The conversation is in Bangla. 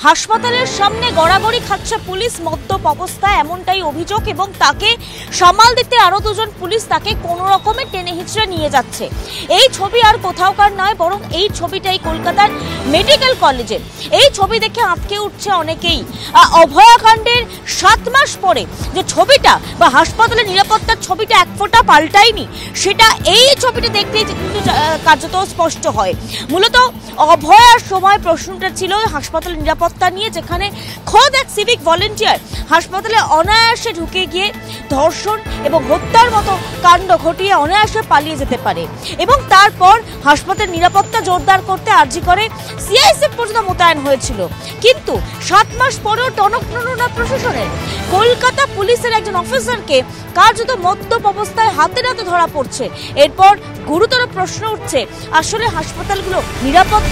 হাসপাতালের সামনে গড়াগড়ি খাচ্ছে পুলিশ মদ্যপ অবস্থায়, এমনটাই অভিযোগ। এবং তাকে সামাল দিতে আরো দুজন পুলিশ তাকে কোনো রকমে টেনে হিঁচড়ে নিয়ে যাচ্ছে। এই ছবি আর কোথাওকার নয়, বরং এই ছবিটাই কলকাতার মেডিকেল কলেজে। এই ছবি দেখে আটকে উঠছে অনেকেই। অভয়াকাণ্ডের 7 মাস পরে যে ছবিটা বা হাসপাতালের নিরাপত্তার ছবিটা এক ফোঁটা পাল্টায়নি, সেটা এই ছবিটা দেখতেই কিন্তু কার্যত স্পষ্ট হয়। মূলত অভয়ার সময় প্রশ্নটা ছিল হাসপাতালের নিরাপত্তা নিয়ে, যেখানে খোদ এক সিভিক ভলেন্টিয়ার হাসপাতালে অনায়াসে ঢুকে গিয়ে ধর্ষণ এবং হত্যার মতো কাণ্ড ঘটিয়ে অনায়াসে পালিয়ে যেতে পারে। এবং তারপর হাসপাতালের নিরাপত্তা জোরদার করতে আরজি করে সিআইএসএফ পর্যন্ত মোতায়েন হয়েছিল। কিন্তু 7 মাস পরেও টনক নড়ে প্রশাসনের। কলকাতা পুলিশের একজন অফিসারকে কার্যত মদ্যপ অবস্থায় হাতে নাতে ধরা পড়ছে। এরপর গুরুতর প্রশ্ন উঠছে, আসলে হাসপাতালগুলো নিরাপদ?